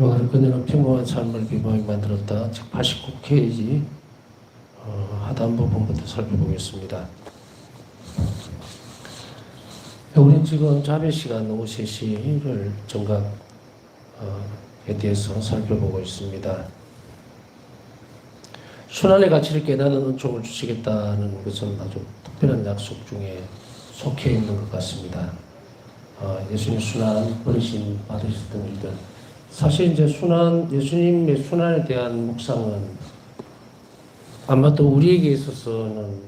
요한을 끝내는 평범한 삶을 비범하게 만들었다. 책 89페이지 하단부 부분부터 살펴보겠습니다. 우리는 지금 자배 시간 오후 3시를 정각에 대해서 살펴보고 있습니다. 순환의 가치를 깨닫는 은총을 주시겠다는 것은 아주 특별한 약속 중에 속해 있는 것 같습니다. 예수님 순환, 버리심 받으셨던 일들. 사실 이제 예수님의 순환에 대한 묵상은 아마도 우리에게 있어서는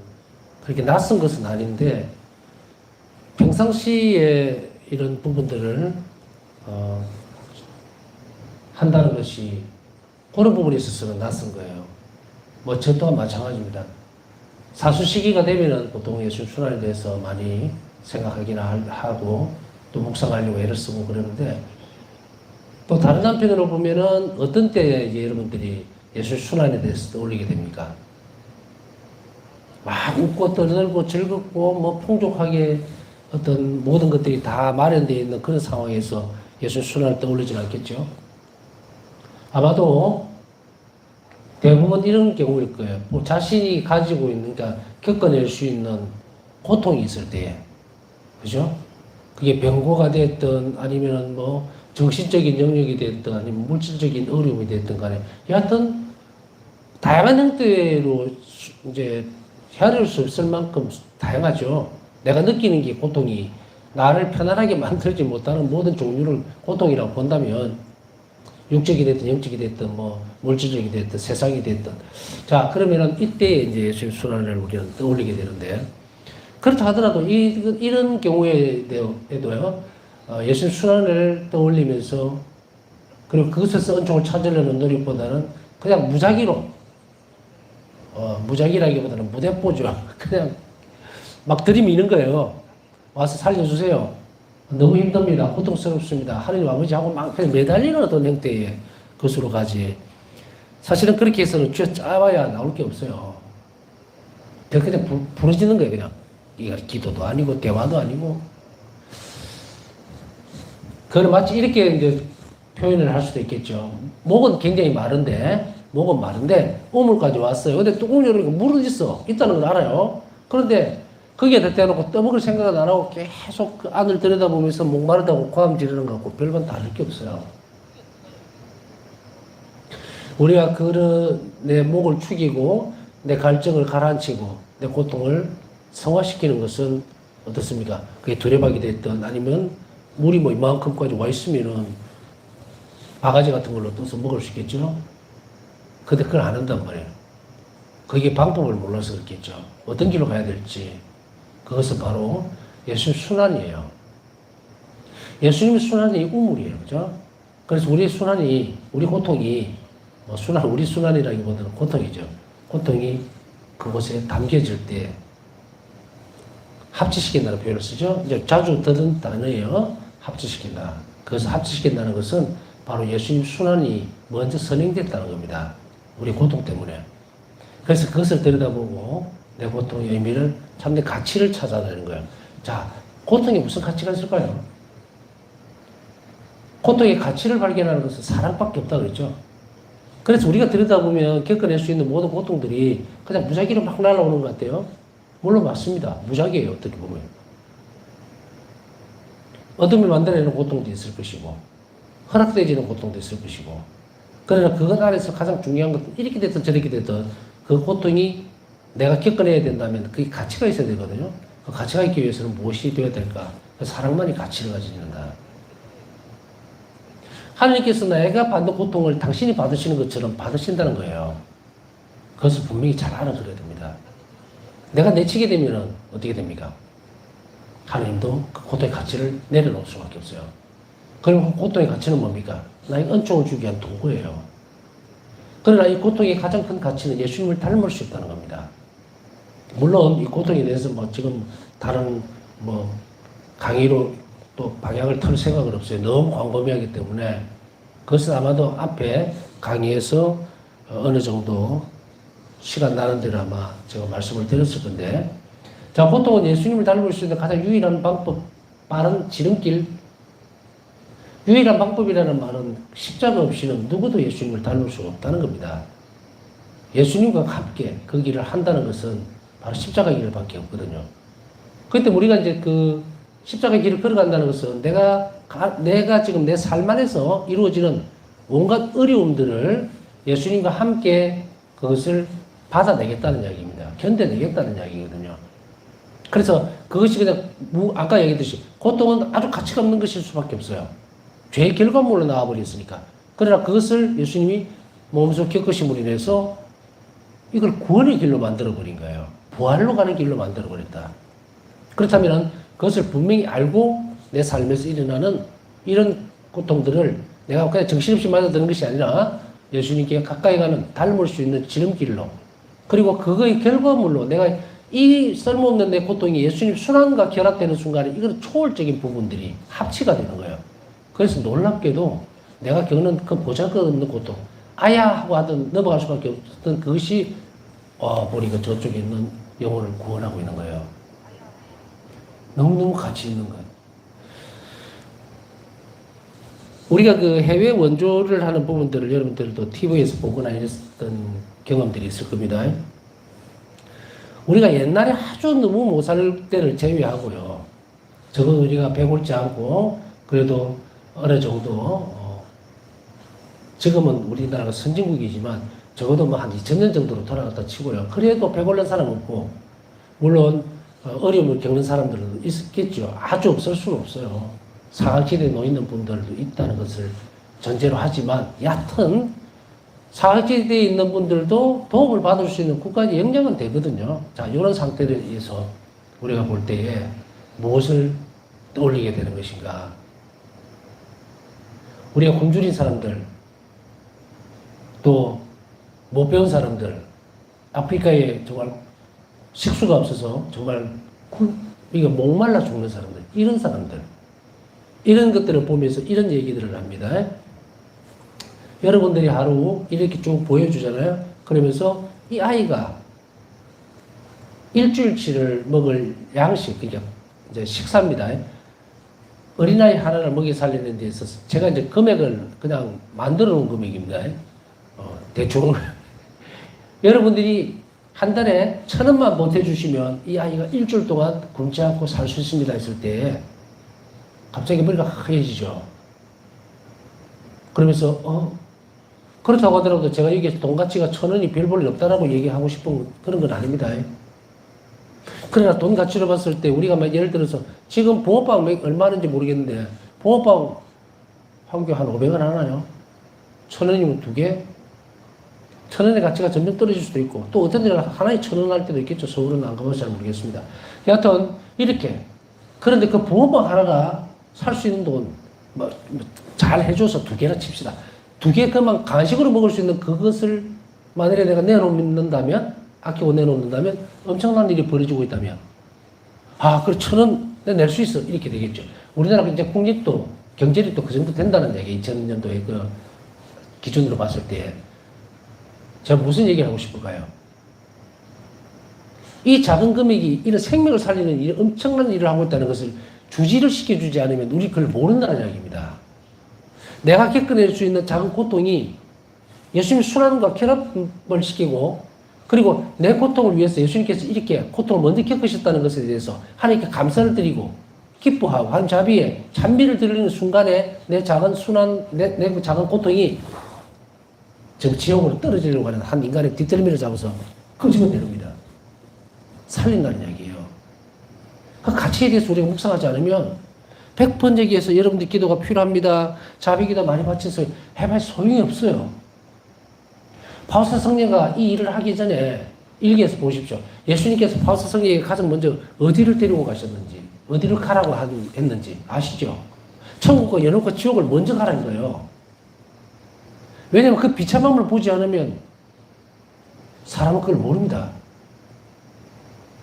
그렇게 낯선 것은 아닌데, 평상시에 이런 부분들을 한다는 것이 그런 부분에 있어서는 낯선 거예요. 저 또한 마찬가지입니다. 사수시기가 되면은 보통 예수 순환에 대해서 많이 생각하기나 하고 또 묵상하려고 애를 쓰고 그러는데, 또 다른 한편으로 보면은 어떤 때에 이제 여러분들이 예수 순환에 대해서 떠올리게 됩니까? 막 웃고 떠들고 즐겁고 풍족하게 어떤 모든 것들이 다 마련되어 있는 그런 상황에서 예수 순환을 떠올리진 않겠죠? 아마도 대부분 이런 경우일 거예요. 자신이 가지고 있는, 그러니까 겪어낼 수 있는 고통이 있을 때에, 그죠? 그게 병고가 됐든 아니면은 정신적인 영역이 됐든 아니면 물질적인 어려움이 됐든 간에 여하튼 다양한 형태로 이제 헤아릴 수 없을 만큼 다양하죠. 내가 느끼는 게 고통이 나를 편안하게 만들지 못하는 모든 종류를 고통이라고 본다면, 육적이 됐든 영적이 됐든 물질적이 됐든 세상이 됐든, 자 그러면은 이때 이제 예수님 순환을 우리는 떠올리게 되는데, 그렇다 하더라도 이런 경우에도요, 예수님 순환을 떠올리면서 그리고 그것에서 은총을 찾으려는 노력보다는 그냥 무작위로, 무작위라기보다는 무대뽀죠. 그냥 막 들이미는 거예요. 와서 살려주세요. 너무 힘듭니다. 고통스럽습니다. 하느님 아버지하고 막 그냥 매달리는 어떤 형태의 것으로 가지. 사실은 그렇게 해서는 쥐어 짜봐야 나올 게 없어요. 그냥 부러지는 거예요, 그냥. 이게 기도도 아니고, 대화도 아니고. 그걸 마치 이렇게 이제 표현을 할 수도 있겠죠. 목은 굉장히 마른데, 우물까지 왔어요. 근데 뚜껑 열으니까 물은 있다는 걸 알아요. 그런데 거기에 다 대놓고 떠먹을 생각은 안 하고 계속 그 안을 들여다보면서 목마르다고 고함 지르는 것 같고 별반 다를 게 없어요. 우리가 내 목을 축이고 내 갈증을 가라앉히고 내 고통을 성화시키는 것은 어떻습니까? 그게 두레박이 됐든 아니면 물이 이만큼까지 와 있으면은 바가지 같은 걸로 떠서 먹을 수 있겠죠? 근데 그걸 안 한단 말이에요. 그게 방법을 몰라서 그렇겠죠. 어떤 길로 가야 될지. 그것은 바로 예수님 순환이에요. 예수님의 순환이 우물이에요. 그죠? 그래서 우리 고통이, 우리 순환이라기보다는 고통이죠. 고통이 그곳에 담겨질 때 합치시킨다는 표현을 쓰죠. 이제 자주 듣는 단어예요. 합치시킨다. 그것을 합치시킨다는 것은 바로 예수님 순환이 먼저 선행됐다는 겁니다. 우리 고통 때문에. 그래서 그것을 들여다보고 내 고통의 의미를, 참된 가치를 찾아내는 거예요. 자, 고통에 무슨 가치가 있을까요? 고통의 가치를 발견하는 것은 사랑밖에 없다고 그랬죠. 그래서 우리가 들여다보면 겪어낼 수 있는 모든 고통들이 그냥 무작위로 막 날아오는 것 같아요. 물론 맞습니다. 무작위예요, 어떻게 보면. 어둠이 만들어내는 고통도 있을 것이고, 허락되어지는 고통도 있을 것이고, 그러나 그것 안에서 가장 중요한 것은 이렇게 됐든 저렇게 됐든 그 고통이 내가 겪어내야 된다면 그게 가치가 있어야 되거든요. 그 가치가 있기 위해서는 무엇이 되어야 될까? 사랑만이 가치를 가지는다. 하나님께서 내가 받는 고통을 당신이 받으시는 것처럼 받으신다는 거예요. 그것을 분명히 잘 알아들어야 됩니다. 내가 내치게 되면 어떻게 됩니까? 하나님도 그 고통의 가치를 내려놓을 수밖에 없어요. 그럼 그 고통의 가치는 뭡니까? 나에게 은총을 주기 위한 도구예요. 그러나 이 고통의 가장 큰 가치는 예수님을 닮을 수 있다는 겁니다. 물론 이 고통에 대해서 지금 다른 강의로 또 방향을 틀 생각은 없어요. 너무 광범위하기 때문에. 그것은 아마도 앞에 강의에서 어느 정도 시간 나는 대로 아마 제가 말씀을 드렸을 건데, 자, 고통은 예수님을 닮을 수 있는 가장 유일한 방법, 빠른 지름길, 유일한 방법이라는 말은 십자가 없이는 누구도 예수님을 닮을 수 없다는 겁니다. 예수님과 함께 그 길을 한다는 것은 바로 십자가 길을 밖에 없거든요. 그때 우리가 이제 그 십자가 길을 걸어간다는 것은 내가 지금 내 삶 안에서 이루어지는 온갖 어려움들을 예수님과 함께 그것을 받아내겠다는 이야기입니다. 견뎌내겠다는 이야기거든요. 그래서 그것이 그냥 아까 얘기했듯이 고통은 아주 가치가 없는 것일 수밖에 없어요. 죄의 결과물로 나와버렸으니까. 그러나 그것을 예수님이 몸소 겪으심으로 인해서 이걸 구원의 길로 만들어버린 거예요. 부활로 가는 길로 만들어버렸다. 그렇다면 그것을 분명히 알고 내 삶에서 일어나는 이런 고통들을 내가 그냥 정신없이 맞아드는 것이 아니라 예수님께 가까이 가는 닮을 수 있는 지름길로, 그리고 그거의 결과물로 내가 이 쓸모없는 내 고통이 예수님 순환과 결합되는 순간에 이건 초월적인 부분들이 합치가 되는 거예요. 그래서 놀랍게도 내가 겪는 그 보잘것없는 고통, 아야 하고 하던 넘어갈 수밖에 없었던 그것이 보니까 저쪽에 있는 영혼을 구원하고 있는 거예요. 너무너무 가치 있는 것. 우리가 그 해외 원조를 하는 부분들을 여러분들도 TV에서 보거나 이랬던 경험들이 있을 겁니다. 우리가 옛날에 아주 너무 못 살 때를 제외하고요. 적어도 우리가 배골지 않고 그래도 어느 정도 지금은 우리나라가 선진국이지만 적어도 뭐 한 2000년 정도로 돌아갔다 치고요. 그래도 배골난 사람 없고 물론 어려움을 겪는 사람들은 있겠죠. 아주 없을 수는 없어요. 사각지대에 놓이는 분들도 있다는 것을 전제로 하지만 얕은 사각지대에 있는 분들도 도움을 받을 수 있는 국가의 역량은 되거든요. 자, 이런 상태에 의해서 우리가 볼 때에 무엇을 떠올리게 되는 것인가. 우리가 굶주린 사람들, 또 못 배운 사람들, 아프리카에 정말 식수가 없어서 정말 이거 목말라 죽는 사람들, 이런 사람들, 이런 것들을 보면서 이런 얘기들을 합니다. 여러분들이 하루 이렇게 쭉 보여주잖아요. 그러면서 이 아이가 일주일치를 먹을 양식, 그러니까 이제 식사입니다. 어린아이 하나를 먹여 살리는 데 있어서 제가 이제 금액을 그냥 만들어 놓은 금액입니다. 대충. 여러분들이 한 달에 1,000원만 보태주시면 이 아이가 일주일 동안 굶지 않고 살 수 있습니다 했을 때 갑자기 머리가 하얘지죠. 그러면서 그렇다고 하더라도 제가 여기서 돈 가치가 1,000원이 별 볼 일 없다라고 얘기하고 싶은 그런 건 아닙니다. 그러나 돈 가치로 봤을 때 우리가 막 예를 들어서 지금 붕어빵 얼마인지 모르겠는데 붕어빵 한개 한 500원 하나요? 1,000원이면 2개? 1,000원의 가치가 점점 떨어질 수도 있고 또 어떤 데는 하나에 1,000원 할 때도 있겠죠. 서울은 안 가봐서 잘 모르겠습니다. 여하튼 이렇게. 그런데 그 붕어빵 하나가 살 수 있는 돈 잘 해줘서 2개나 칩시다. 2개 그만 간식으로 먹을 수 있는 그것을 만약에 내가 내놓는다면, 아끼고 내놓는다면 엄청난 일이 벌어지고 있다면 그래 1,000원 내가 낼 수 있어 이렇게 되겠죠. 우리나라 이제 국립도 경제력도 그 정도 된다는 얘기. 2000년도에 그 기준으로 봤을 때 제가 무슨 얘기를 하고 싶을까요? 이 작은 금액이 이런 생명을 살리는 이 엄청난 일을 하고 있다는 것을 주지를 시켜주지 않으면 우리 그걸 모른다는 이야기입니다. 내가 겪어낼 수 있는 작은 고통이 예수님 순환과 결합을 시키고 그리고 내 고통을 위해서 예수님께서 이렇게 고통을 먼저 겪으셨다는 것에 대해서 하나님께 감사를 드리고 기뻐하고 하나님 자비에 찬미를 드리는 순간에 내 작은 순환, 내 그 작은 고통이 지금 지옥으로 떨어지려고 하는 한 인간의 뒷덜미를 잡아서 끄집어내립니다. 살린다는 이야기예요. 그 가치에 대해서 우리가 묵상하지 않으면 100번째기에서 여러분들 기도가 필요합니다. 자비기도 많이 바쳐서 해봐야 소용이 없어요. 바울사 성령가 이 일을 하기 전에 일기에서 보십시오. 예수님께서 바울사 성령에게 가장 먼저 어디를 데리고 가셨는지, 어디를 가라고 했는지 아시죠? 천국과 연옥과 지옥을 먼저 가라는 거예요. 왜냐하면 그 비참함을 보지 않으면 사람은 그걸 모릅니다.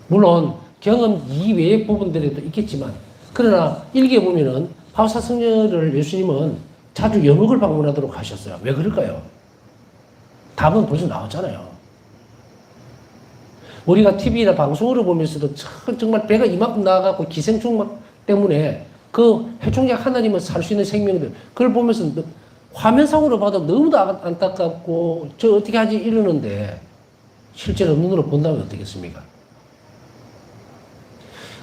물론 경험 이외의 부분들에도 있겠지만 그러나 일기에 보면은 바울사 성령을 예수님은 자주 연옥을 방문하도록 하셨어요. 왜 그럴까요? 답은 벌써 나왔잖아요. 우리가 TV나 방송으로 보면서도 정말 배가 이만큼 나가고 기생충 때문에 그 해충약 하나님은 살 수 있는 생명들, 그걸 보면서 화면상으로 봐도 너무도 안타깝고, 저 어떻게 하지 이러는데, 실제로 눈으로 본다면 어떻겠습니까?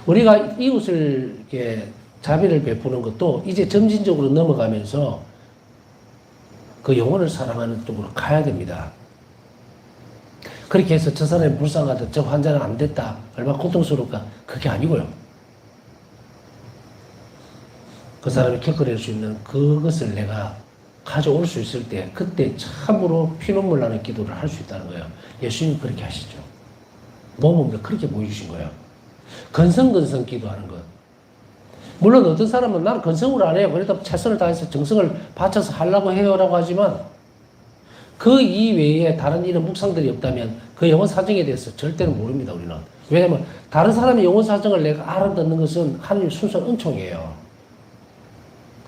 우리가 이웃을 이렇게 자비를 베푸는 것도 이제 점진적으로 넘어가면서 그 영혼을 사랑하는 쪽으로 가야 됩니다. 그렇게 해서 저 사람이 불쌍하다, 저 환자는 안 됐다, 얼마나 고통스러울까, 그게 아니고요. 그 사람이 겪어낼 수 있는 그것을 내가 가져올 수 있을 때, 그때 참으로 피눈물 나는 기도를 할 수 있다는 거예요. 예수님이 그렇게 하시죠. 모범을 그렇게 보여주신 거예요. 건성건성 기도하는 것. 물론 어떤 사람은 나는 건성으로 안 해요. 그래도 최선을 다해서 정성을 바쳐서 하려고 해요라고 하지만 그 이외에 다른 이런 묵상들이 없다면 그 영혼 사정에 대해서 절대로 모릅니다, 우리는. 왜냐하면 다른 사람의 영혼 사정을 내가 알아듣는 것은 하나님 순수한 은총이에요.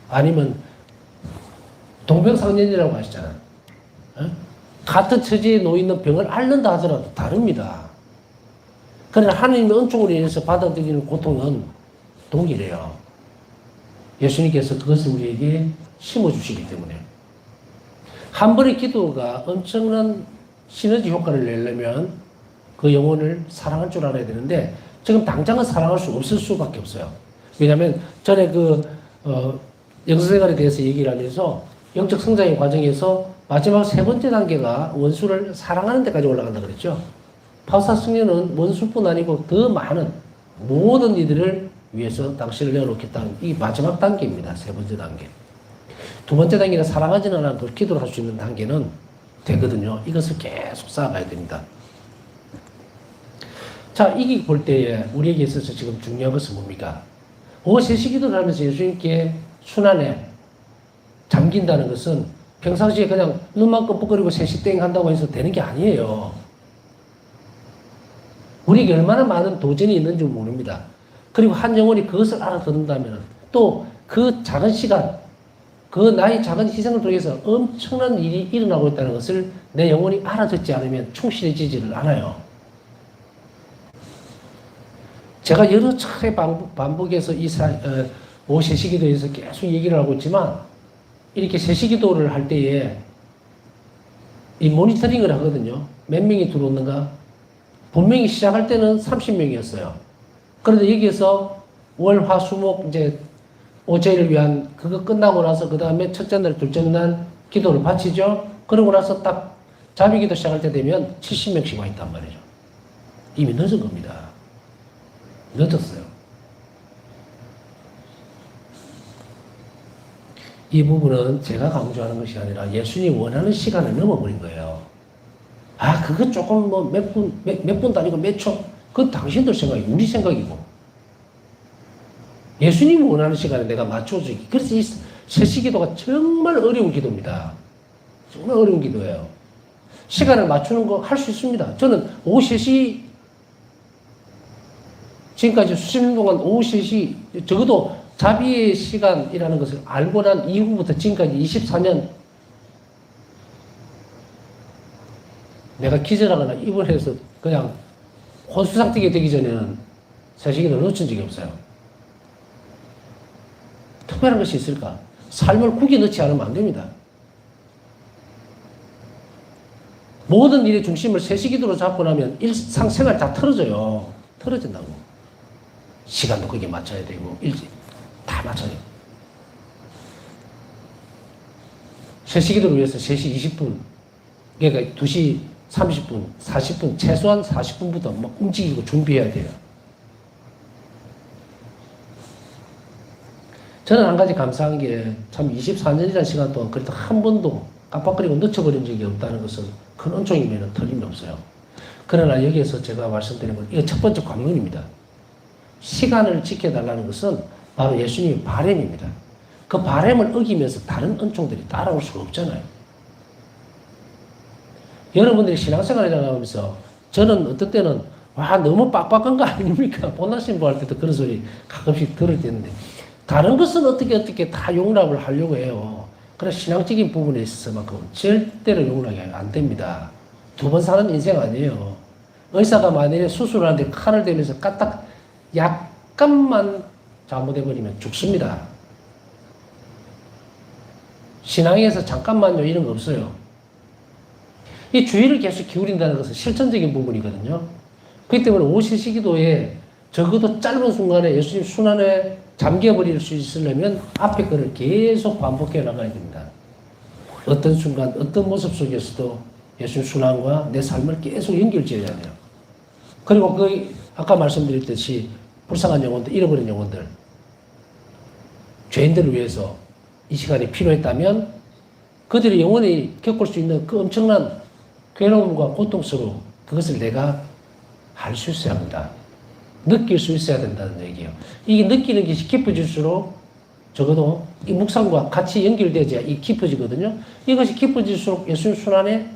아니면 동병상련이라고 하시잖아요. 같은 처지에 놓이는 병을 앓는다 하더라도 다릅니다. 그러나 하나님의 은총으로 인해서 받아들이는 고통은 동일해요. 예수님께서 그것을 우리에게 심어주시기 때문에. 한 번의 기도가 엄청난 시너지 효과를 내려면 그 영혼을 사랑할 줄 알아야 되는데 지금 당장은 사랑할 수 없을 수밖에 없어요. 왜냐하면 전에 영성생활에 대해서 얘기를 하면서 영적 성장의 과정에서 마지막 세 번째 단계가 원수를 사랑하는 데까지 올라간다 그랬죠. 파우사 승려는 원수뿐 아니고 더 많은 모든 이들을 위해서 당신을 내어놓겠다는 이 마지막 단계입니다. 세 번째 단계. 두 번째 단계는 사랑하지는 않아도 기도를 할 수 있는 단계는 되거든요. 이것을 계속 쌓아가야 됩니다. 자, 이게 볼 때에 우리에게 있어서 지금 중요한 것은 뭡니까? 세시 기도를 하면서 예수님께 순환에 잠긴다는 것은 평상시에 그냥 눈만 끔뻑거리고 세시 땡 한다고 해서 되는 게 아니에요. 우리에게 얼마나 많은 도전이 있는지 모릅니다. 그리고 한 영혼이 그것을 알아듣는다면 또 그 작은 시간, 그 나의 작은 희생을 통해서 엄청난 일이 일어나고 있다는 것을 내 영혼이 알아듣지 않으면 충실해지지를 않아요. 제가 여러 차례 반복해서 이 세시기도에서 계속 얘기를 하고 있지만 이렇게 세시기도를 할 때에 이 모니터링을 하거든요. 몇 명이 들어오는가? 분명히 시작할 때는 30명이었어요. 그런데 여기에서 월, 화, 수, 목 이제 5제를 위한 그거 끝나고 나서 그 다음에 첫째 날, 둘째 날 기도를 바치죠. 그러고 나서 딱 자비기도 시작할 때 되면 70명씩 와 있단 말이죠. 이미 늦은 겁니다. 늦었어요. 이 부분은 제가 강조하는 것이 아니라 예수님이 원하는 시간을 넘어버린 거예요. 그거 조금 몇 분도 아니고 몇 초. 그건 당신들 생각이고, 우리 생각이고. 예수님이 원하는 시간에 내가 맞춰주기. 그래서 이 세시 기도가 정말 어려운 기도입니다. 정말 어려운 기도예요. 시간을 맞추는 거 할 수 있습니다. 저는 오후 3시, 지금까지 수십 년 동안 오후 3시, 적어도 자비의 시간이라는 것을 알고 난 이후부터 지금까지 24년 내가 기절하거나 입원해서 그냥 혼수상태가 되기 전에는 세시기를 놓친 적이 없어요. 특별한 것이 있을까? 삶을 구겨 넣지 않으면 안 됩니다. 모든 일의 중심을 세시기도로 잡고 나면 일상생활 다 틀어져요. 틀어진다고. 시간도 거기에 맞춰야 되고 다 맞춰야 돼요. 세시기도를 위해서 3시 20분 그러니까 2시 30분, 40분, 최소한 40분부터 막 움직이고 준비해야 돼요. 저는 한 가지 감사한 게 참 24년이라는 시간 동안 그래도 한 번도 깜빡거리고 늦춰버린 적이 없다는 것은 큰 은총이면 틀림이 없어요. 그러나 여기에서 제가 말씀드린 건 이거 첫 번째 관문입니다. 시간을 지켜달라는 것은 바로 예수님의 바램입니다. 그 바램을 어기면서 다른 은총들이 따라올 수가 없잖아요. 여러분들이 신앙생활을 하면서 저는 어떤 때는 너무 빡빡한 거 아닙니까? 본난 신부할 때도 그런 소리 가끔씩 들을 때 있는데 다른 것은 어떻게 다 용납을 하려고 해요. 그러나 신앙적인 부분에 있어서만큼 절대로 용납이 안 됩니다. 2번 사는 인생 아니에요. 의사가 만약에 수술을 하는데 칼을 대면서 까딱 약간만 잘못해버리면 죽습니다. 신앙에서 잠깐만요 이런 거 없어요. 이 주의를 계속 기울인다는 것은 실천적인 부분이거든요. 그렇기 때문에 오실 기도에 적어도 짧은 순간에 예수님 순환에 잠겨버릴 수 있으려면 앞에 거를 계속 반복해 나가야 됩니다. 어떤 순간, 어떤 모습 속에서도 예수님 순환과 내 삶을 계속 연결지어야 돼요. 그리고 아까 말씀드렸듯이 불쌍한 영혼들, 잃어버린 영혼들, 죄인들을 위해서 이 시간이 필요했다면 그들의 영혼이 겪을 수 있는 그 엄청난 괴로움과 고통스러움, 그것을 내가 알 수 있어야 합니다. 느낄 수 있어야 된다는 얘기예요. 이게 느끼는 것이 깊어질수록 적어도 이 묵상과 같이 연결되어야 이 깊어지거든요. 이것이 깊어질수록 예수님 순환에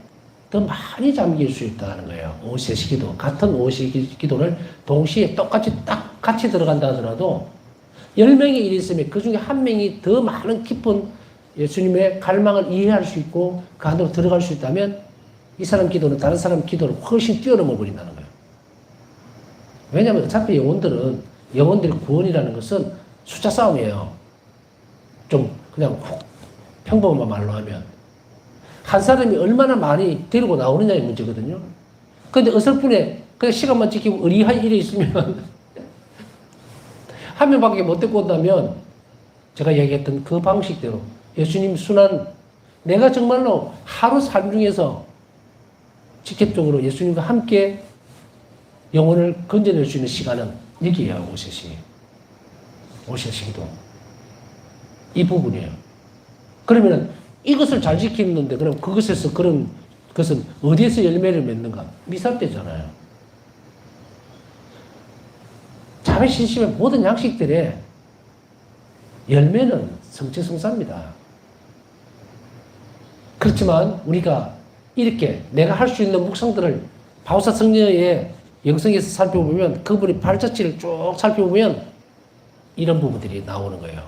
더 많이 잠길 수 있다는 거예요. 오세시 기도, 같은 오세시 기도를 동시에 똑같이 딱 같이 들어간다 하더라도 10명이 일이 있으면 그 중에 한 명이 더 많은 깊은 예수님의 갈망을 이해할 수 있고 그 안으로 들어갈 수 있다면 이 사람 기도는 다른 사람 기도를 훨씬 뛰어넘어 버린다는 거예요. 왜냐하면 어차피 영혼들의 구원이라는 것은 숫자 싸움이에요. 좀 그냥 평범한 말로 하면 한 사람이 얼마나 많이 데리고 나오느냐의 문제거든요. 그런데 어설픈에 그냥 시간만 지키고 의리한 일에 있으면 한 명밖에 못 데리고 온다면 제가 얘기했던 그 방식대로 예수님 순환, 내가 정말로 하루 삶 중에서 직접적으로 예수님과 함께 영혼을 건져낼 수 있는 시간은 여기에요. 오세시 기도. 이 부분이에요. 그러면 이것을 잘 지키는데 그럼 그것에서 그것은 어디에서 열매를 맺는가? 미사 때잖아요. 자매 신심의 모든 양식들의 열매는 성체성사입니다. 그렇지만 우리가 이렇게 내가 할 수 있는 묵상들을 바오사 성녀의 영성에서 살펴보면 그분이 발자취를 쭉 살펴보면 이런 부분들이 나오는 거예요.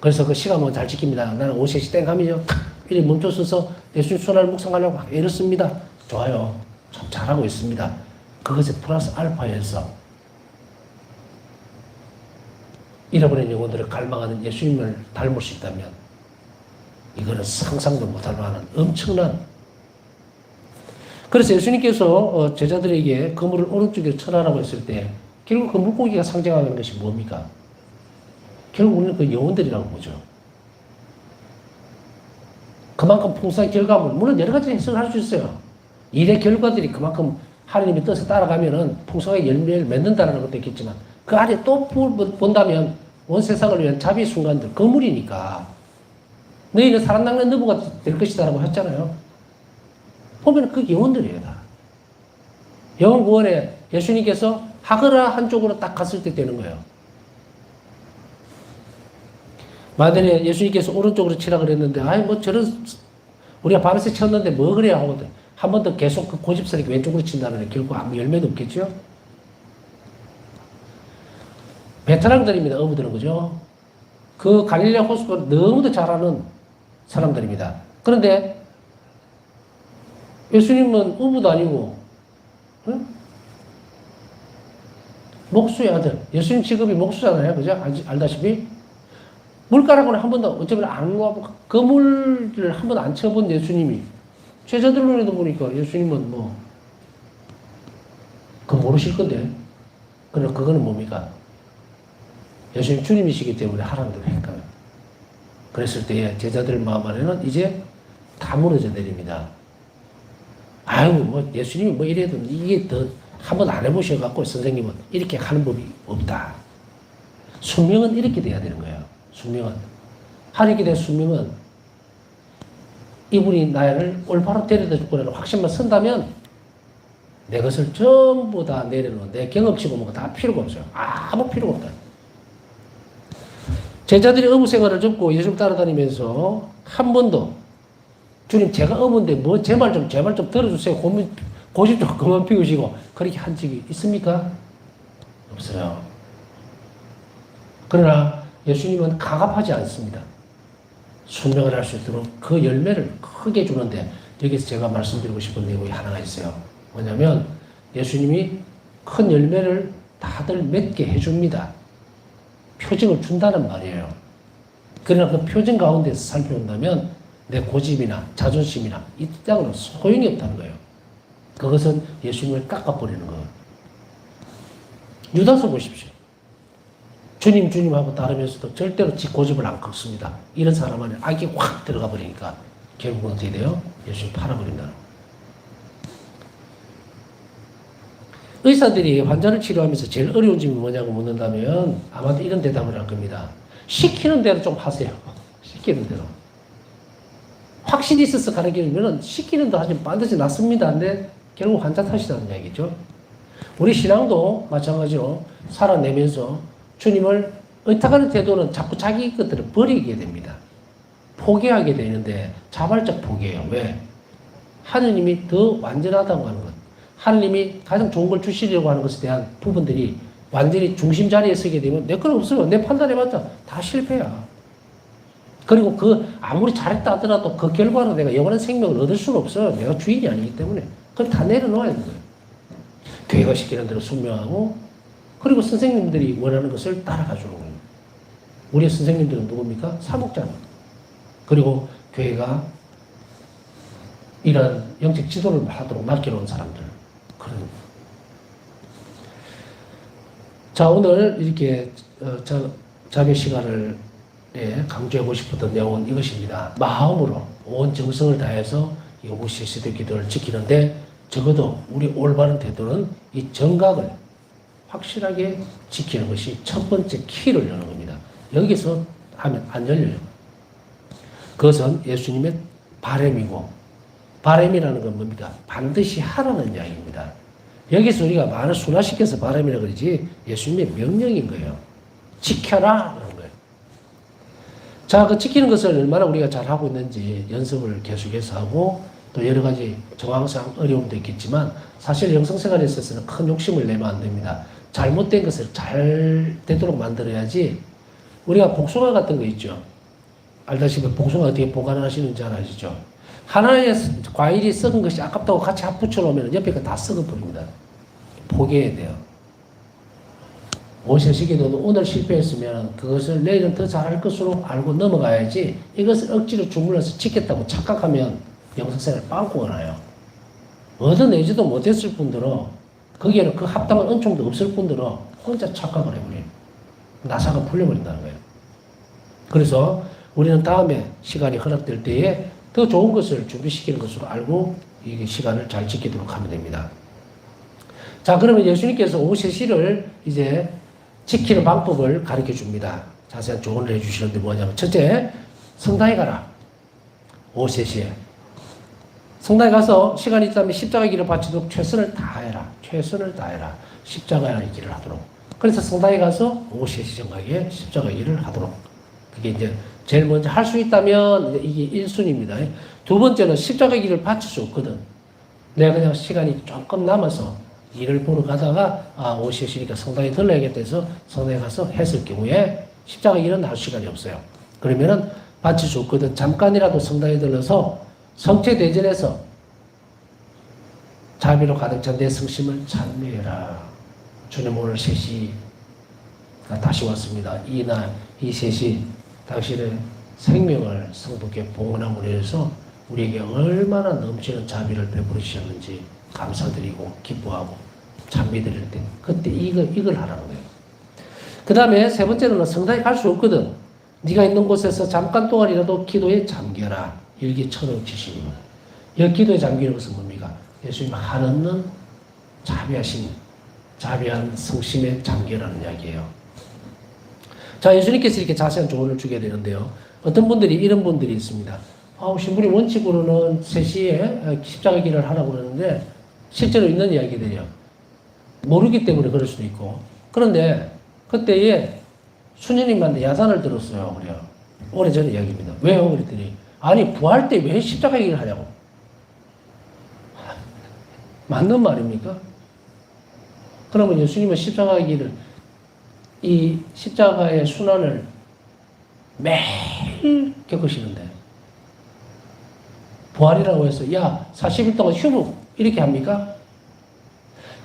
그래서 그 시간만 잘 지킵니다. 나는 5시 땡 하면요. 이렇게 멈춰서서 예수님 순환을 묵상하려고 막 이렇습니다. 좋아요. 참 잘하고 있습니다. 그것에 플러스 알파에서 잃어버린 영혼들을 갈망하는 예수님을 닮을 수 있다면 이거는 상상도 못할 만한 엄청난. 그래서 예수님께서 제자들에게 그물을 오른쪽에 쳐라라고 했을 때 결국 그 물고기가 상징하는 것이 뭡니까? 결국 우리는 그 영혼들이라고 보죠. 그만큼 풍성한 결과물, 물론 여러 가지 해석을 할 수 있어요. 일의 결과들이 그만큼 하나님의 뜻에 따라가면은 풍성하게 열매를 맺는다는 것도 있겠지만 그 아래 또 본다면 온 세상을 위한 자비 순간들, 거물이니까 너희는 살아 낚는 너부가 될 것이다라고 했잖아요. 보면 그 영혼들이에요, 다. 영혼 구원에 예수님께서 하거라 한쪽으로 딱 갔을 때 되는 거예요. 만약에 예수님께서 오른쪽으로 치라 그랬는데, 아이, 뭐 저런, 우리가 바르세 쳤는데 뭐 그래야 하거든. 한 번 더 계속 그 고집스럽게 왼쪽으로 친다면 결국 아무 열매도 없겠죠? 베테랑들입니다, 어부들은, 그죠? 그 갈릴레아 호수를 너무도 잘 아는 사람들입니다. 그런데 예수님은 어부도 아니고, 응? 목수의 아들. 예수님 직업이 목수잖아요, 그죠? 알다시피. 물가락은 한 번도 어쩌면 안 와보고 그물을 한 번도 안 쳐본 예수님이 제자들 눈에도 보니까 예수님은 뭐 그거 모르실 건데 그러나 그거는 뭡니까? 예수님 주님이시기 때문에 하라는 대로 했거든요. 그랬을 때 제자들 마음 안에는 이제 다 무너져 내립니다. 아유 뭐 예수님이 뭐 이래도 이게 더 한 번 안 해보셔갖고 선생님은 이렇게 하는 법이 없다. 숙명은 이렇게 돼야 되는 거예요. 숙명은. 하나님께 대한 숙명은 이분이 나를 올바로 데려다 줄 거라는 확신만 선다면 내 것을 전부 다 내려놓은 내 경험치고 뭐가 다 필요가 없어요. 아무 필요가 없다. 제자들이 어부 생활을 접고 예수님 따라다니면서 한 번도 주님 제가 어부인데 뭐 제발 좀 들어주세요. 고집 좀 그만 피우시고 그렇게 한 적이 있습니까? 없어요. 그러나 예수님은 가갑하지 않습니다. 순명을 할 수 있도록 그 열매를 크게 주는데 여기서 제가 말씀드리고 싶은 내용이 하나가 있어요. 뭐냐면 예수님이 큰 열매를 다들 맺게 해줍니다. 표징을 준다는 말이에요. 그러나 그 표징 가운데서 살펴본다면 내 고집이나 자존심이나 이 땅으로 소용이 없다는 거예요. 그것은 예수님을 깎아버리는 거예요. 유다서 보십시오. 주님 주님 하고 따르면서도 절대로 지 고집을 안 꺾습니다. 이런 사람 안에 악이 확 들어가 버리니까 결국은 어떻게 돼요? 예수님 팔아버린다는 거예요. 의사들이 환자를 치료하면서 제일 어려운 점이 뭐냐고 묻는다면 아마도 이런 대답을 할 겁니다. 시키는 대로 좀 하세요. 시키는 대로. 확신이 있어서 가르치면 시키는 대로 하시면 반드시 낫습니다. 근데 결국 환자 탓이라는 얘기죠. 우리 신앙도 마찬가지로 살아내면서 주님을 의탁하는 태도는 자꾸 자기 것들을 버리게 됩니다. 포기하게 되는데 자발적 포기예요. 왜? 하느님이 더 완전하다고 하는 것. 하느님이 가장 좋은 걸 주시려고 하는 것에 대한 부분들이 완전히 중심 자리에 서게 되면 내 건 없어요. 내 판단해봤자 다 실패야. 그리고 아무리 잘했다 하더라도 그 결과로 내가 영원한 생명을 얻을 수는 없어요. 내가 주인이 아니기 때문에. 그걸 다 내려놓아야 되는 거예요. 교회가 시키는 대로 순명하고 그리고 선생님들이 원하는 것을 따라가 주는 거예요. 우리의 선생님들은 누굽니까? 사목자입니다. 그리고 교회가 이런 영적 지도를 하도록 맡겨놓은 사람들. 자, 오늘 이렇게 자비 시간을 강조하고 싶었던 내용은 이것입니다. 마음으로 온 정성을 다해서 이 오후시 시대 기도를 지키는데 적어도 우리 올바른 태도는 이 정각을 확실하게 지키는 것이 첫 번째 키를 여는 겁니다. 여기서 하면 안 열려요. 그것은 예수님의 바람이고 바람이라는 건 뭡니까? 반드시 하라는 이야기입니다. 여기서 우리가 말을 순화시켜서 바람이라고 그러지 예수님의 명령인 거예요. 지켜라! 라는 거예요. 자, 그 지키는 것을 얼마나 우리가 잘하고 있는지 연습을 계속해서 하고 또 여러 가지 정황상 어려움도 있겠지만 사실 영성생활에 있어서는 큰 욕심을 내면 안 됩니다. 잘못된 것을 잘 되도록 만들어야지. 우리가 복숭아 같은 거 있죠. 알다시피 복숭아 어떻게 보관하시는지 잘 아시죠? 하나의 과일이 썩은 것이 아깝다고 같이 붙여놓으면 옆에 거 다 썩어버립니다. 포기해야 돼요. 오세시기도도 오늘 실패했으면 그것을 내일은 더 잘할 것으로 알고 넘어가야지 이것을 억지로 주물러서 지켰다고 착각하면 영성생활 빵꾸가 나요. 얻어내지도 못했을 뿐더러 거기에는 그 합당한 은총도 없을 뿐더러 혼자 착각을 해버려요. 나사가 풀려버린다는 거예요. 그래서 우리는 다음에 시간이 허락될 때에 더 좋은 것을 준비시키는 것으로 알고 이 시간을 잘 지키도록 하면 됩니다. 자, 그러면 예수님께서 오후 3시를 이제 지키는 방법을 가르쳐 줍니다. 자세한 조언을 해주시는데 뭐냐면, 첫째, 성당에 가라. 오후 3시에. 성당에 가서 시간이 있다면 십자가의 길을 바치도록 최선을 다해라. 최선을 다해라. 십자가의 길을 하도록. 그래서 성당에 가서 오후 3시 정각에 십자가의 길을 하도록. 그게 이제 제일 먼저 할 수 있다면 이게 1순위입니다. 두 번째는 십자가의 길을 바칠 수 없거든. 내가 그냥 시간이 조금 남아서 일을 보러 가다가 오후 3시니까 성당에 들러야겠다 해서 성당에 가서 했을 경우에 십자가의 길은 할 시간이 없어요. 그러면은 바칠 수 없거든. 잠깐이라도 성당에 들러서 성체대전에서 자비로 가득 찬 내 성심을 찬미해라. 주님 오늘 3시가 다시 왔습니다. 이날 이 3시 당신의 생명을 성도께 봉헌함으로 해서 우리에게 얼마나 넘치는 자비를 베풀어 주셨는지 감사드리고 기뻐하고 찬미드릴 때 그때 이걸 하라는 거예요. 그 다음에 세 번째는 성당에 갈 수 없거든. 네가 있는 곳에서 잠깐 동안이라도 기도에 잠겨라. 일기천억지십니다. 여기 기도에 잠기는 것은 뭡니까? 예수님 한없는 자비한 성심에 잠겨라는 이야기예요. 자, 예수님께서 이렇게 자세한 조언을 주게 되는데요. 어떤 분들이 이런 분들이 있습니다. 신부님 원칙으로는 3시에 십자가 길을 하라고 그러는데 실제로 있는 이야기들이요. 모르기 때문에 그럴 수도 있고. 그런데 그때에 수녀님한테 야단을 들었어요. 그래요. 오래전의 이야기입니다. 왜요? 그랬더니 아니 부활 때 왜 십자가 길을 하냐고. 맞는 말입니까? 그러면 예수님은 십자가 길을 이 십자가의 순환을 매일 겪으시는데 부활이라고 해서 야 40일 동안 휴무 이렇게 합니까?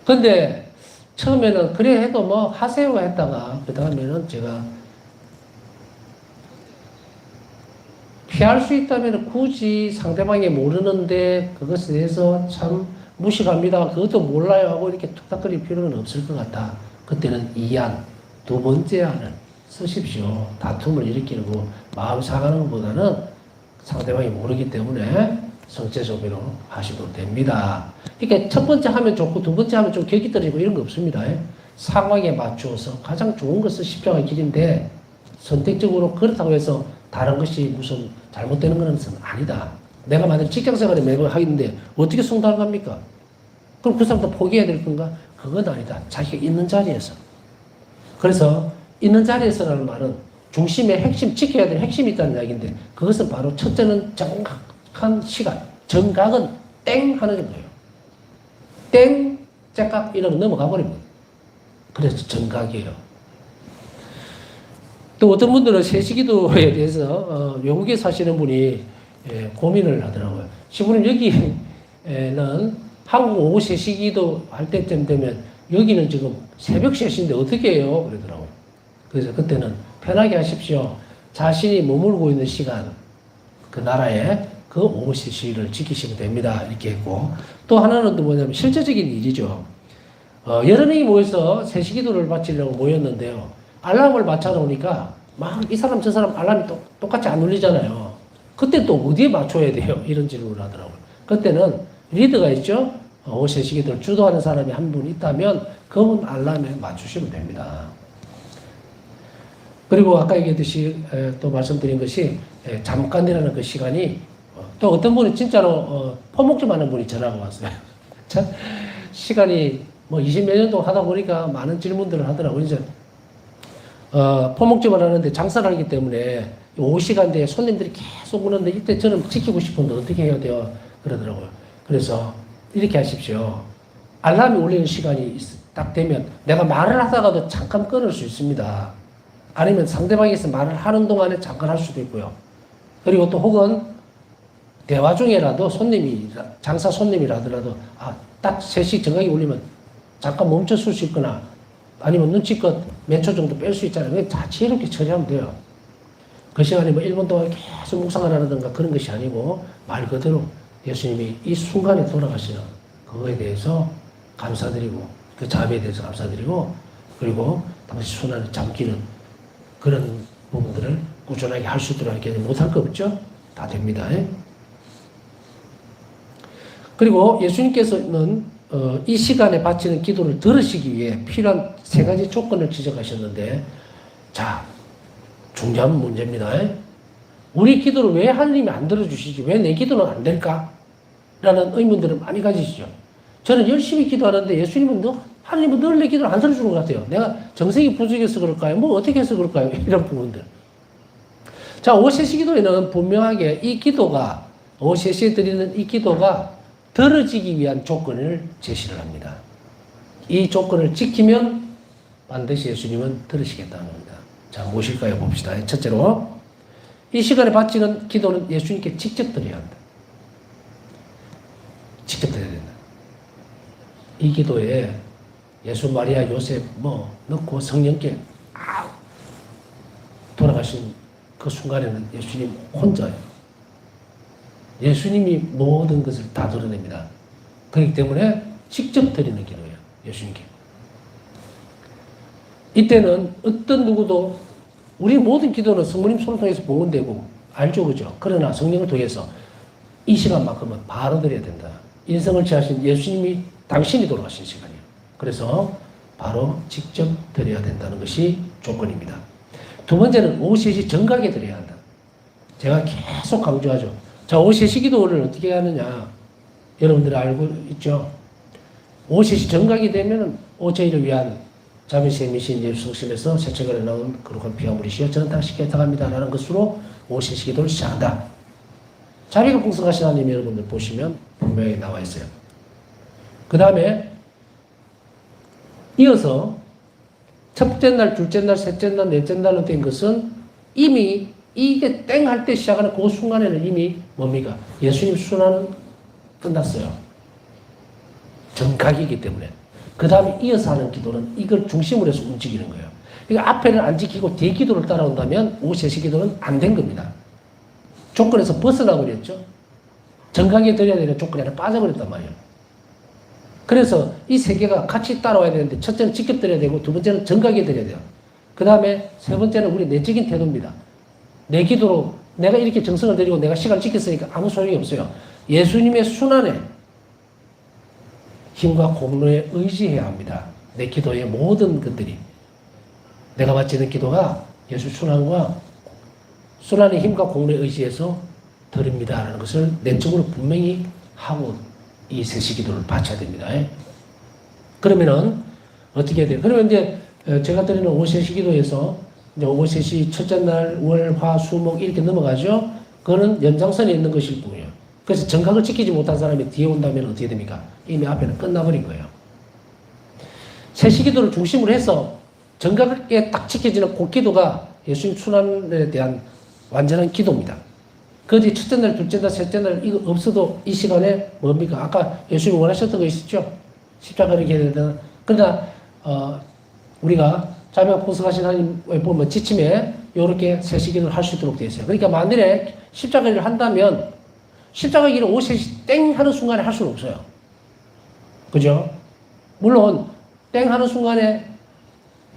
근데 처음에는 그래 해도 뭐 하세요 했다가 그 다음에는 제가 피할 수 있다면 굳이 상대방이 모르는데 그것에 대해서 참 무식합니다. 그것도 몰라요 하고 이렇게 툭탁거릴 필요는 없을 것 같다. 그때는 2안, 두 번째 안을 쓰십시오. 다툼을 일으키는 거, 마음 상하는 것보다는 상대방이 모르기 때문에 성체 소비로 하셔도 됩니다. 그러니까 첫 번째 하면 좋고 두 번째 하면 좀 격이 떨어지고 이런 거 없습니다. 상황에 맞추어서 가장 좋은 것을 십자가의 길인데 선택적으로 그렇다고 해서 다른 것이 무슨 잘못되는 것은 아니다. 내가 만약 직장생활에 매번 하겠는데 어떻게 성당을 갑니까? 그럼 그 사람도 포기해야 될 건가? 그건 아니다. 자기가 있는 자리에서. 그래서 있는 자리에서라는 말은 중심의 핵심, 지켜야 될 핵심이 있다는 이야기인데 그것은 바로 첫째는 정확한 시간. 정각은 땡 하는 거예요. 땡, 째깍 이러면 넘어가 버립니다. 그래서 정각이에요. 또 어떤 분들은 세시기도에 대해서 외국에 사시는 분이 고민을 하더라고요. 시부님 여기는 한국 오후 세시기도 할 때쯤 되면 여기는 지금 새벽 3시인데 어떻게 해요? 그러더라고요. 그래서 그때는 편하게 하십시오. 자신이 머물고 있는 시간, 그 나라에 그 오후 3시를 지키시면 됩니다. 이렇게 했고 또 하나는 또 뭐냐면 실제적인 일이죠. 여러 명이 모여서 세시기도를 바치려고 모였는데요. 알람을 맞춰놓으니까 막 이 사람 저 사람 알람이 똑같이 안 울리잖아요. 그때 또 어디에 맞춰야 돼요? 이런 질문을 하더라고요. 그때는 리더가 있죠. 오후 세시기도를 주도하는 사람이 한 분 있다면 그분 알람에 맞추시면 됩니다. 그리고 아까 얘기했듯이 또 말씀드린 것이 잠깐이라는 그 시간이 또 어떤 분이 진짜로 포목 좀 하는 분이 전화가 왔어요. 참 시간이 뭐 20몇 년 동안 하다 보니까 많은 질문들을 하더라고요. 이제 포목집을 하는데 장사를 하기 때문에 오후 시간대에 손님들이 계속 오는데 이때 저는 지키고 싶은데 어떻게 해야 돼요? 그러더라고요. 그래서 이렇게 하십시오. 알람이 울리는 시간이 딱 되면 내가 말을 하다가도 잠깐 끊을 수 있습니다. 아니면 상대방에서 말을 하는 동안에 잠깐 할 수도 있고요. 그리고 또 혹은 대화 중에라도 장사 손님이라더라도 딱 3시 정각이 울리면 잠깐 멈춰 쓸 수 있거나 아니면 눈치껏 몇 초 정도 뺄 수 있잖아요. 다 지혜롭게 처리하면 돼요. 그 시간에 뭐 1분 동안 계속 묵상을 하라든가 그런 것이 아니고 말 그대로 예수님이 이 순간에 돌아가시는 그거에 대해서 감사드리고 그 자비에 대해서 감사드리고 그리고 당시 순환을 잠기는 그런 부분들을 꾸준하게 할 수 있도록 이렇게 못할 거 없죠? 다 됩니다. 그리고 예수님께서는 이 시간에 바치는 기도를 들으시기 위해 필요한 3가지 조건을 지적하셨는데 자, 중요한 문제입니다. 우리 기도를 왜 하나님이 안 들어주시지? 왜 내 기도는 안 될까? 라는 의문들을 많이 가지시죠. 저는 열심히 기도하는데 하나님은 늘 내 기도를 안 들어주는 것 같아요. 내가 정성이 부족해서 그럴까요? 뭐 어떻게 해서 그럴까요? 이런 부분들. 자, 오후 3시 기도에는 분명하게 이 기도가, 오후 3시에 드리는 이 기도가 들어지기 위한 조건을 제시를 합니다. 이 조건을 지키면 반드시 예수님은 들으시겠다는 겁니다. 자, 무엇일까요? 봅시다. 첫째로, 이 시간에 바치는 기도는 예수님께 직접 드려야 한다. 직접 드려야 된다. 이 기도에 예수, 마리아, 요셉 넣고 성령께 돌아가신 그 순간에는 예수님 혼자예요. 예수님이 모든 것을 다 드러냅니다. 그렇기 때문에 직접 드리는 기도예요. 예수님께. 이때는 어떤 누구도 우리 모든 기도는 성모님 손을 통해서 복원되고 알죠, 그죠? 그러나 성령을 통해서 이 시간만큼은 바로 드려야 된다. 인성을 취하신 예수님이 당신이 돌아가신 시간이에요. 그래서 바로 직접 드려야 된다는 것이 조건입니다. 두 번째는 오후 3시 정각에 드려야 한다. 제가 계속 강조하죠. 자, 오후 3시 기도를 어떻게 하느냐. 여러분들 알고 있죠? 오후 3시 정각이 되면 오제일을 위한 자비의 미신 예수 성심에서 새 책을 나온 거룩한 피와 물이 시여 저는 당신께 애탁합니다 라는 것으로 오후 3시 기도를 시작한다. 자비가 풍성하신 하나님 여러분들 보시면 분명히 나와 있어요. 그 다음에 이어서 첫째 날, 둘째 날, 셋째 날, 넷째 날로 된 것은 이미 이게 땡 할 때 시작하는 그 순간에는 이미 뭡니까? 예수님 순환은 끝났어요. 정각이기 때문에. 그 다음에 이어서 하는 기도는 이걸 중심으로 해서 움직이는 거예요. 그러니까 앞에는 안 지키고 뒤에 기도를 따라온다면 오후 3시 기도는 안 된 겁니다. 조건에서 벗어나 버렸죠. 정각에 드려야 되는 조건이 하나 빠져버렸단 말이에요. 그래서 이 세 개가 같이 따라와야 되는데 첫째는 직접 드려야 되고 두 번째는 정각에 드려야 돼요. 그 다음에 세 번째는 우리 내적인 태도입니다. 내 기도로 내가 이렇게 정성을 들이고 내가 시간을 지켰으니까 아무 소용이 없어요. 예수님의 순환에 힘과 공로에 의지해야 합니다. 내 기도의 모든 것들이 내가 바치는 기도가 예수 순환과 순환의 힘과 공로에 의지해서 드립니다라는 것을 내적으로 분명히 하고 이 세시 기도를 바쳐야 됩니다. 그러면은 어떻게 해야 돼요? 그러면 이제 제가 드리는 오세시 기도에서 이제 오세시 첫째 날 월, 화, 수, 목 이렇게 넘어가죠. 그거는 연장선에 있는 것일 뿐이에요. 그래서 정각을 지키지 못한 사람이 뒤에 온다면 어떻게 됩니까? 이미 앞에는 끝나버린 거예요. 세시 기도를 중심으로 해서 정각에 딱 지켜지는 그 기도가 예수님 순환에 대한 완전한 기도입니다. 그 뒤 첫째 날, 둘째 날, 셋째 날 이거 없어도 이 시간에 뭡니까? 아까 예수님 원하셨던 거 있었죠? 십자가를 해야 된다. 그러나 우리가 자명 포석하신 하나님을 보면 지침에 이렇게 세시 기도를 할 수 있도록 되어 있어요. 그러니까 만일에 십자가를 한다면 십자가 길을 5시 땡 하는 순간에 할 수는 없어요. 그죠? 물론 땡 하는 순간에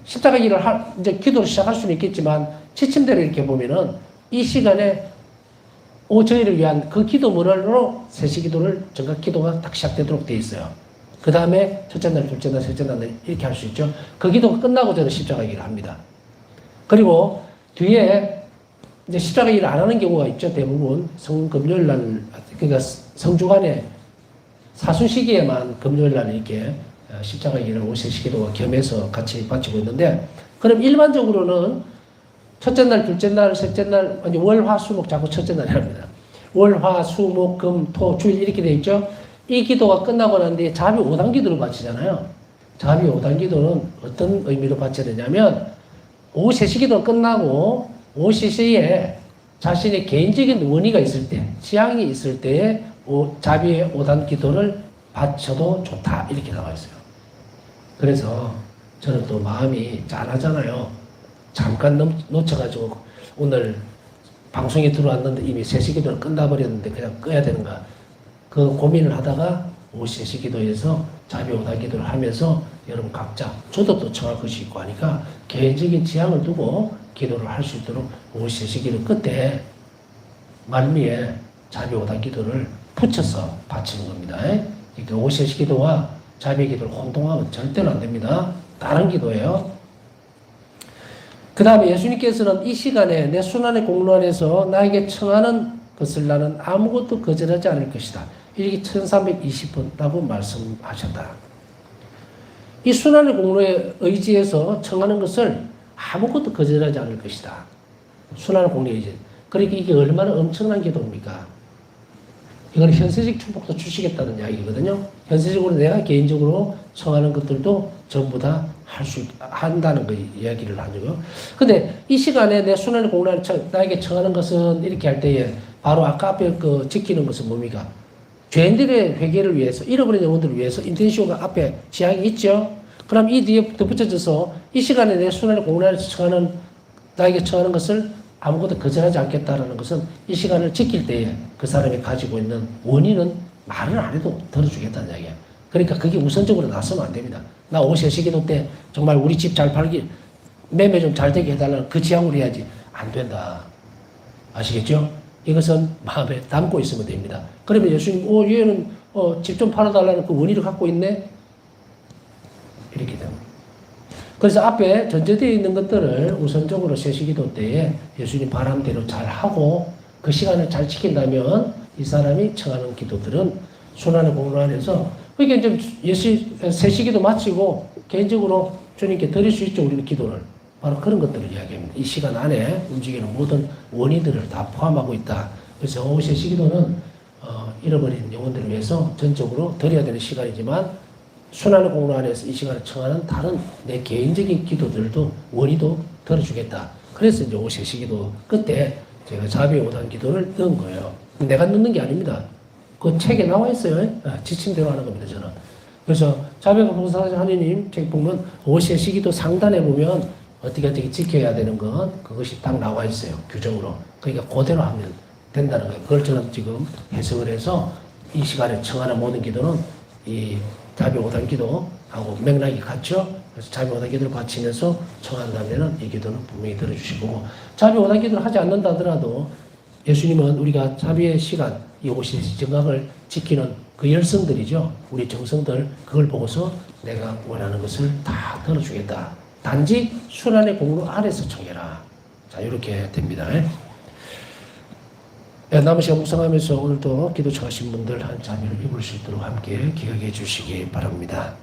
십자가 길을 이제 기도를 시작할 수는 있겠지만 지침대로 이렇게 보면은 이 시간에 저희를 위한 그 기도문으로 세시 기도를 정각 기도가 딱 시작되도록 되어 있어요. 그 다음에 첫째 날, 둘째 날, 셋째 날 이렇게 할 수 있죠. 그 기도가 끝나고 저는 십자가 길을 합니다. 그리고 뒤에 이제 십자가 일을 안 하는 경우가 있죠. 대부분 성금요일 날, 그러니까 성주간에 사순 시기에만 금요일 날 이렇게 십자가 일을 오세시 기도와 겸해서 같이 바치고 있는데, 그럼 일반적으로는 첫째 날, 둘째 날, 셋째 날, 월, 화, 수, 목 자꾸 첫째 날에 합니다. 월, 화, 수, 목, 금, 토, 주일 이렇게 돼 있죠. 이 기도가 끝나고 난 뒤에 자비 5단 기도를 바치잖아요. 자비 5단 기도는 어떤 의미로 바쳐야 되냐면 오세시 기도 끝나고 오세시에 자신의 개인적인 원의가 있을 때, 취향이 있을 때에 자비의 5단 기도를 바쳐도 좋다 이렇게 나와 있어요. 그래서 저는 또 마음이 짠하잖아요. 잠깐 놓쳐가지고 오늘 방송에 들어왔는데 이미 세시 기도를 끝나버렸는데 그냥 꺼야 되는가, 그 고민을 하다가 오세시 기도에서 자비 5단 기도를 하면서 여러분 각자, 저도 또 청할 것이 있고 하니까 개인적인 지향을 두고 기도를 할 수 있도록 오세시 기도 끝에 말미에 자비 5단 기도를 붙여서 바치는 겁니다. 그러니까 오세시 기도와 자비 기도를 혼동하면 절대로 안 됩니다. 다른 기도예요. 그 다음에 예수님께서는 이 시간에 내 순환의 공로 안에서 나에게 청하는 것을 나는 아무것도 거절하지 않을 것이다. 이렇게 1320번라고 말씀하셨다. 이 순환의 공로에 의지해서 청하는 것을 아무것도 거절하지 않을 것이다. 순환의 공로에 의지. 그러니까 이게 얼마나 엄청난 기도입니까? 이건 현세적 축복도 주시겠다는 이야기거든요. 현세적으로 내가 개인적으로 청하는 것들도 전부 다 한다는 거 이야기를 하죠. 근데 이 시간에 내 순환의 공로를 나에게 청하는 것은 이렇게 할 때에 바로 아까 앞에 지키는 것은 뭡니까? 죄인들의 회개를 위해서, 잃어버린 영혼들을 위해서 인텐시오가 앞에 지향이 있죠. 그럼 이 뒤에 덧붙여져서 이 시간에 내 순환의 공로를 나에게 청하는 것을 아무것도 거절하지 않겠다라는 것은 이 시간을 지킬 때에 그 사람이 가지고 있는 원인은 말을 안 해도 들어주겠다는 이야기야. 그러니까 그게 우선적으로 나서면 안 됩니다. 나 오세시 기도 때 정말 우리 집 잘 팔기, 매매 좀 잘 되게 해달라는 그 지향으로 해야지. 안 된다. 아시겠죠? 이것은 마음에 담고 있으면 됩니다. 그러면 예수님, 얘는 집 좀 팔아달라는 그 원의를 갖고 있네? 이렇게 됩니다. 그래서 앞에 전제되어 있는 것들을 우선적으로 세시기도 때에 예수님 바람대로 잘 하고 그 시간을 잘 지킨다면 이 사람이 청하는 기도들은 순환의 공로 안에서, 그러니까 이제 세시기도 마치고 개인적으로 주님께 드릴 수 있죠. 우리는 기도를. 바로 그런 것들을 이야기합니다. 이 시간 안에 움직이는 모든 원인들을 다 포함하고 있다. 그래서 오후 세시기도는 잃어버린 영혼들을 위해서 전적으로 드려야 되는 시간이지만 순환의 공로 안에서 이 시간을 청하는 다른 내 개인적인 기도들도 원의도 들어주겠다. 그래서 이제 오후 세시기도 끝에 제가 자비의 5단 기도를 넣은 거예요. 내가 넣는 게 아닙니다. 그 책에 나와 있어요. 지침대로 하는 겁니다, 저는. 그래서 자비가 봉사하신 하느님 책 보면 오후 세시기도 상단에 보면 어떻게 지켜야 되는 것, 그것이 딱 나와 있어요. 규정으로. 그러니까 그대로 하면 된다는 거예요. 그걸 저는 지금 해석을 해서 이 시간에 청하는 모든 기도는 이 자비 5단 기도하고 맥락이 같죠. 그래서 자비 5단 기도를 바치면서 청한다면은 이 기도는 분명히 들어주실 거고, 자비 5단 기도를 하지 않는다 하더라도 예수님은 우리가 자비의 시간, 이 50세 정각을 지키는 그 열성들이죠. 우리 정성들, 그걸 보고서 내가 원하는 것을 다 들어주겠다. 단지 순환의 공로 아래서 청해라. 자, 이렇게 됩니다. 남은 시간 묵상하면서 오늘도 기도 청하신 분들 한 자비를 입을 수 있도록 함께 기억해 주시기 바랍니다.